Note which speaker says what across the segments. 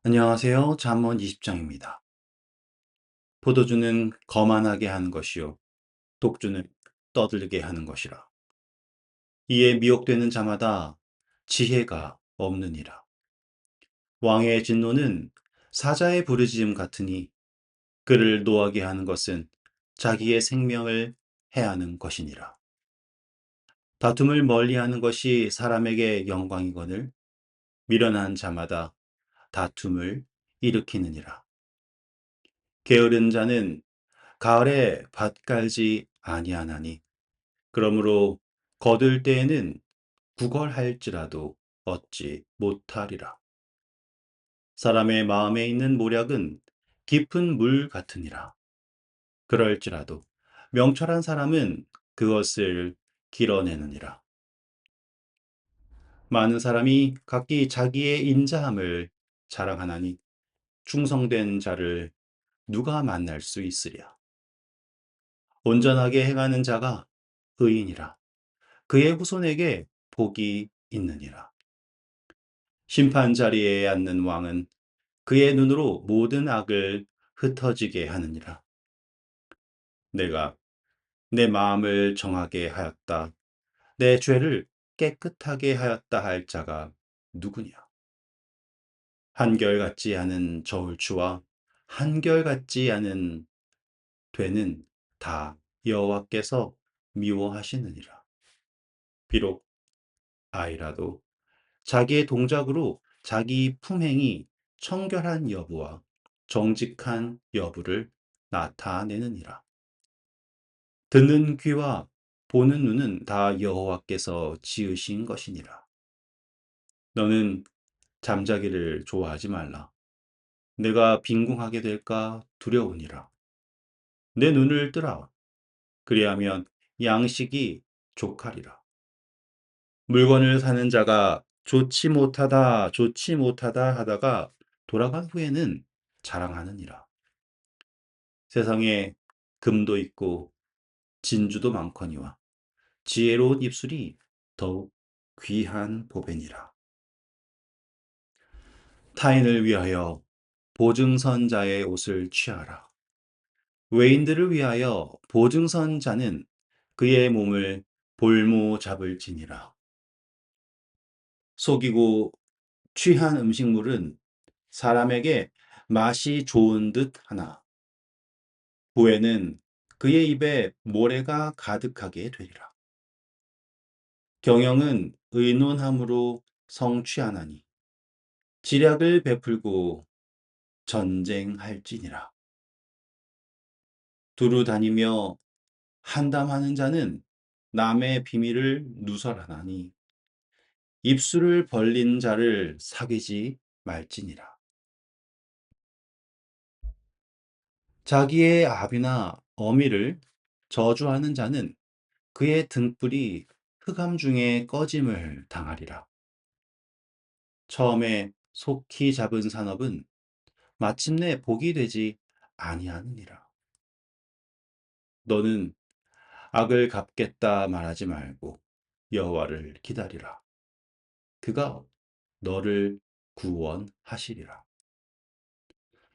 Speaker 1: 안녕하세요. 잠언 20장입니다. 포도주는 거만하게 하는 것이요 독주는 떠들게 하는 것이라. 이에 미혹되는 자마다 지혜가 없느니라. 왕의 진노는 사자의 부르짖음 같으니 그를 노하게 하는 것은 자기의 생명을 해하는 것이니라. 다툼을 멀리하는 것이 사람에게 영광이거늘 미련한 자마다 다툼을 일으키느니라. 게으른 자는 가을에 밭 갈지 아니하나니 그러므로 거둘 때에는 구걸할지라도 얻지 못하리라. 사람의 마음에 있는 모략은 깊은 물 같으니라. 그럴지라도 명철한 사람은 그것을 길어내느니라. 많은 사람이 각기 자기의 인자함을 자랑하나니 충성된 자를 누가 만날 수 있으랴. 온전하게 행하는 자가 의인이라. 그의 후손에게 복이 있느니라. 심판 자리에 앉는 왕은 그의 눈으로 모든 악을 흩어지게 하느니라. 내가 내 마음을 정하게 하였다. 내 죄를 깨끗하게 하였다 할 자가 누구냐? 한결같지 않은 저울추와 한결같지 않은 되는 다 여호와께서 미워하시느니라. 비록 아이라도 자기의 동작으로 자기 품행이 청결한 여부와 정직한 여부를 나타내느니라. 듣는 귀와 보는 눈은 다 여호와께서 지으신 것이니라. 너는 잠자기를 좋아하지 말라. 내가 빈궁하게 될까 두려우니라. 내 눈을 뜨라. 그리하면 양식이 족하리라. 물건을 사는 자가 좋지 못하다 하다가 돌아간 후에는 자랑하느니라. 세상에 금도 있고 진주도 많거니와 지혜로운 입술이 더욱 귀한 보배니라. 타인을 위하여 보증선자의 옷을 취하라. 외인들을 위하여 보증선자는 그의 몸을 볼모 잡을지니라. 속이고 취한 음식물은 사람에게 맛이 좋은 듯 하나 후에는 그의 입에 모래가 가득하게 되리라. 경영은 의논함으로 성취하나니 지략을 베풀고 전쟁할지니라. 두루 다니며 한담하는 자는 남의 비밀을 누설하나니 입술을 벌린 자를 사귀지 말지니라. 자기의 아비나 어미를 저주하는 자는 그의 등불이 흑암 중에 꺼짐을 당하리라. 처음에 속히 잡은 산업은 마침내 복이 되지 아니하느니라. 너는 악을 갚겠다 말하지 말고 여호와를 기다리라. 그가 너를 구원하시리라.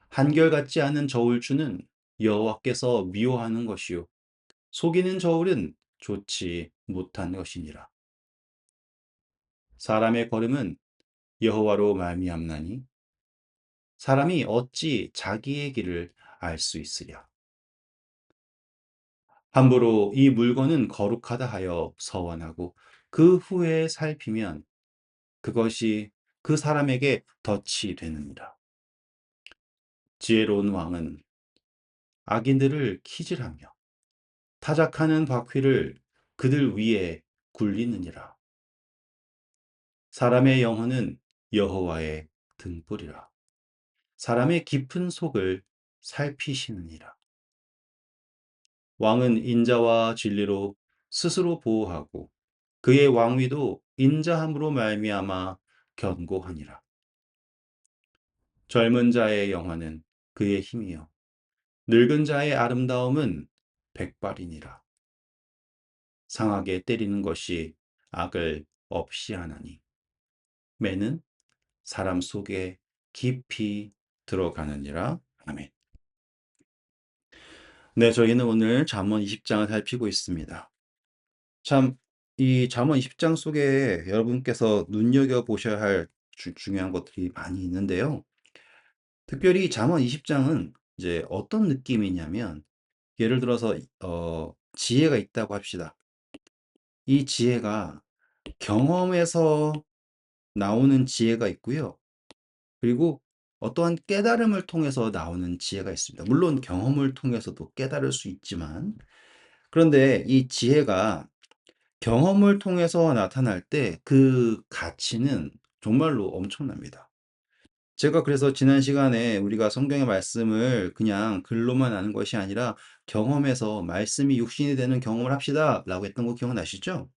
Speaker 1: 한결같지 않은 저울추는 여호와께서 미워하는 것이요 속이는 저울은 좋지 못한 것이니라. 사람의 걸음은 여호와로 말미암나니 사람이 어찌 자기의 길을 알 수 있으랴. 함부로 이 물건은 거룩하다 하여 서원하고 그 후에 살피면 그것이 그 사람에게 덫이 되느니라. 지혜로운 왕은 악인들을 키질하며 타작하는 바퀴를 그들 위에 굴리느니라. 사람의 영혼은 여호와의 등불이라. 사람의 깊은 속을 살피시느니라. 왕은 인자와 진리로 스스로 보호하고 그의 왕위도 인자함으로 말미암아 견고하니라. 젊은 자의 영화는 그의 힘이요 늙은 자의 아름다움은 백발이니라. 상하게 때리는 것이 악을 없이 하나니 매는 사람 속에 깊이 들어가느니라. 아멘. 네, 저희는 오늘 잠언 20장을 살피고 있습니다. 참, 이 잠언 20장 속에 여러분께서 눈여겨보셔야 할 중요한 것들이 많이 있는데요. 특별히 잠언 20장은 이제 어떤 느낌이냐면, 예를 들어서, 지혜가 있다고 합시다. 이 지혜가 경험에서 나오는 지혜가 있고요. 그리고 어떠한 깨달음을 통해서 나오는 지혜가 있습니다. 물론 경험을 통해서도 깨달을 수 있지만, 그런데 이 지혜가 경험을 통해서 나타날 때 그 가치는 정말로 엄청납니다. 제가 그래서 지난 시간에 우리가 성경의 말씀을 그냥 글로만 아는 것이 아니라 경험해서 말씀이 육신이 되는 경험을 합시다 라고 했던 거 기억나시죠?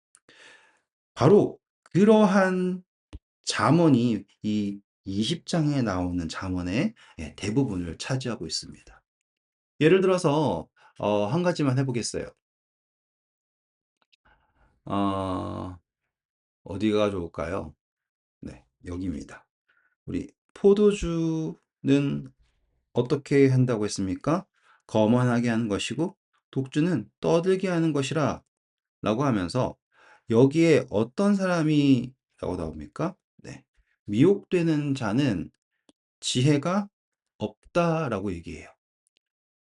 Speaker 1: 바로 그러한 잠언이 이 20장에 나오는 잠언의 대부분을 차지하고 있습니다. 예를 들어서 한 가지만 해보겠어요. 어, 어디가 좋을까요? 네, 여기입니다. 우리 포도주는 어떻게 한다고 했습니까? 거만하게 하는 것이고 독주는 떠들게 하는 것이라 라고 하면서 여기에 어떤 사람이 라고 나옵니까? 네, 미혹되는 자는 지혜가 없다라고 얘기해요.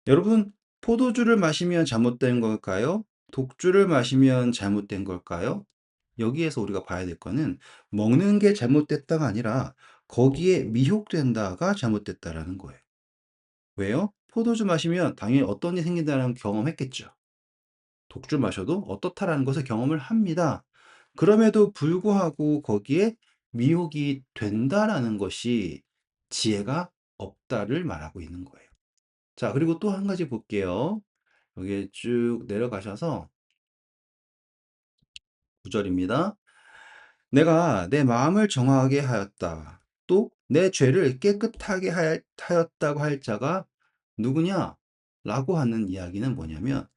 Speaker 1: 여러분, 포도주를 마시면 잘못된 걸까요? 독주를 마시면 잘못된 걸까요? 여기에서 우리가 봐야 될 거는 먹는 게 잘못됐다가 아니라 거기에 미혹된다가 잘못됐다라는 거예요. 왜요? 포도주 마시면 당연히 어떤 일이 생긴다는 경험했겠죠. 독주 마셔도 어떻다라는 것을 경험을 합니다. 그럼에도 불구하고 거기에 미혹이 된다라는 것이 지혜가 없다를 말하고 있는 거예요. 자, 그리고 또 한 가지 볼게요. 여기에 쭉 내려가셔서 9절입니다. 내가 내 마음을 정하게 하였다. 또 내 죄를 깨끗하게 하였다고 할 자가 누구냐? 라고 하는 이야기는 뭐냐면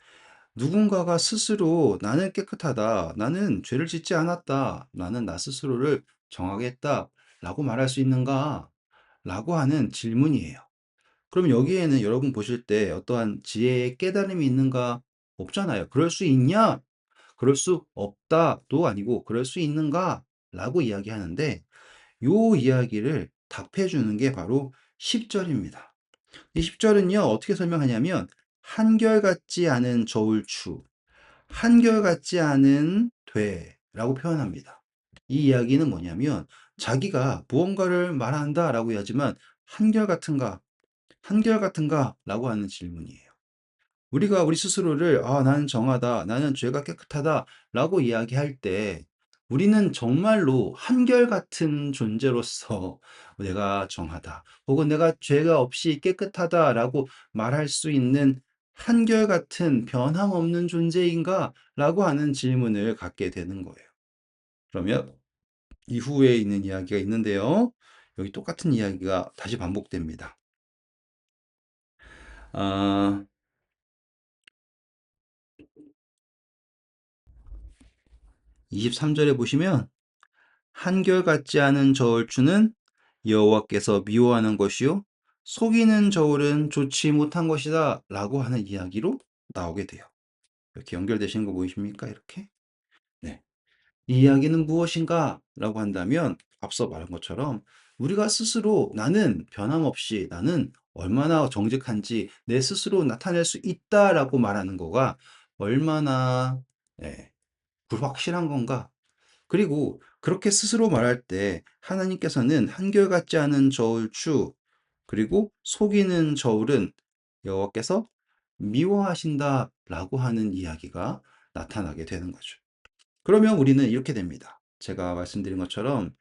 Speaker 1: 누군가가 스스로 나는 깨끗하다. 나는 죄를 짓지 않았다. 나는 나 스스로를 정하겠다. 라고 말할 수 있는가? 라고 하는 질문이에요. 그럼 여기에는 여러분 보실 때 어떠한 지혜의 깨달음이 있는가? 없잖아요. 그럴 수 있냐? 그럴 수 없다도 아니고 그럴 수 있는가? 라고 이야기하는데 요 이야기를 답해 주는 게 바로 10절입니다. 이 10절은요, 어떻게 설명하냐면 한결같지 않은 저울추, 한결같지 않은 되라고 표현합니다. 이 이야기는 뭐냐면 자기가 무언가를 말한다라고 하지만 한결같은가, 한결같은가라고 하는 질문이에요. 우리가 우리 스스로를 나는 정하다, 나는 죄가 깨끗하다라고 이야기할 때 우리는 정말로 한결같은 존재로서 내가 정하다, 혹은 내가 죄가 없이 깨끗하다라고 말할 수 있는 한결같은 변함없는 존재인가라고 하는 질문을 갖게 되는 거예요. 그러면 이후에 있는 이야기가 있는데요. 여기 똑같은 이야기가 다시 반복됩니다. 아, 23절에 보시면 한결같지 않은 저울추는 여호와께서 미워하는 것이요 속이는 저울은 좋지 못한 것이다 라고 하는 이야기로 나오게 돼요. 이렇게 연결되시는 거 보이십니까? 이렇게. 네. 이 이야기는 무엇인가? 라고 한다면 앞서 말한 것처럼 우리가 스스로 나는 변함없이 나는 얼마나 정직한지 내 스스로 나타낼 수 있다라고 말하는 거가 얼마나 불확실한 건가? 그리고 그렇게 스스로 말할 때 하나님께서는 한결같지 않은 저울추 그리고 속이는 저울은 여호와께서 미워하신다라고 하는 이야기가 나타나게 되는 거죠. 그러면 우리는 이렇게 됩니다. 제가 말씀드린 것처럼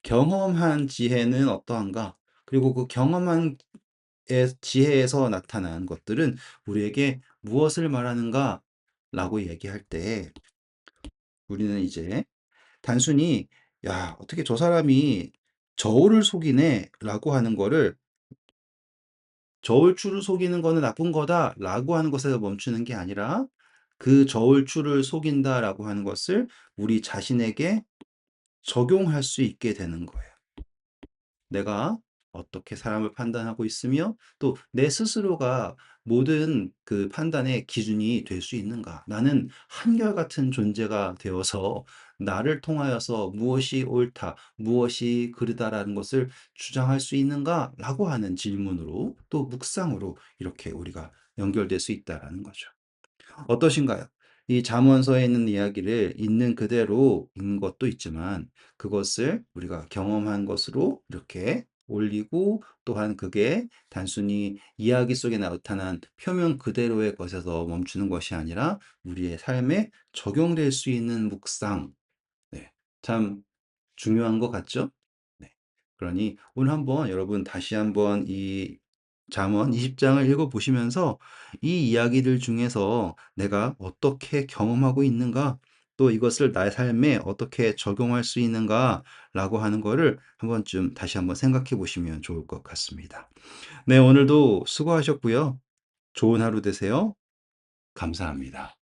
Speaker 1: 경험한 지혜는 어떠한가? 그리고 그 경험한 지혜에서 나타난 것들은 우리에게 무엇을 말하는가? 라고 얘기할 때 우리는 이제 단순히 야, 어떻게 저 사람이 저울을 속이네 라고 하는 거를 저울추를 속이는 거는 나쁜 거다 라고 하는 것에서 멈추는 게 아니라 그 저울추를 속인다 라고 하는 것을 우리 자신에게 적용할 수 있게 되는 거예요. 내가 어떻게 사람을 판단하고 있으며 또 내 스스로가 모든 그 판단의 기준이 될 수 있는가? 나는 한결같은 존재가 되어서 나를 통하여서 무엇이 옳다, 무엇이 그르다라는 것을 주장할 수 있는가?라고 하는 질문으로 또 묵상으로 이렇게 우리가 연결될 수 있다라는 거죠. 어떠신가요? 이 잠언서에 있는 이야기를 있는 그대로 읽는 것도 있지만 그것을 우리가 경험한 것으로 이렇게 올리고 또한 그게 단순히 이야기 속에 나타난 표면 그대로의 것에서 멈추는 것이 아니라 우리의 삶에 적용될 수 있는 묵상. 네. 참 중요한 것 같죠? 네. 그러니 오늘 한번 여러분 다시 한번 이 잠언 20장을 읽어 보시면서 이 이야기들 중에서 내가 어떻게 경험하고 있는가, 또 이것을 나의 삶에 어떻게 적용할 수 있는가라고 하는 거를 한 번쯤 다시 한번 생각해 보시면 좋을 것 같습니다. 네, 오늘도 수고하셨고요. 좋은 하루 되세요. 감사합니다.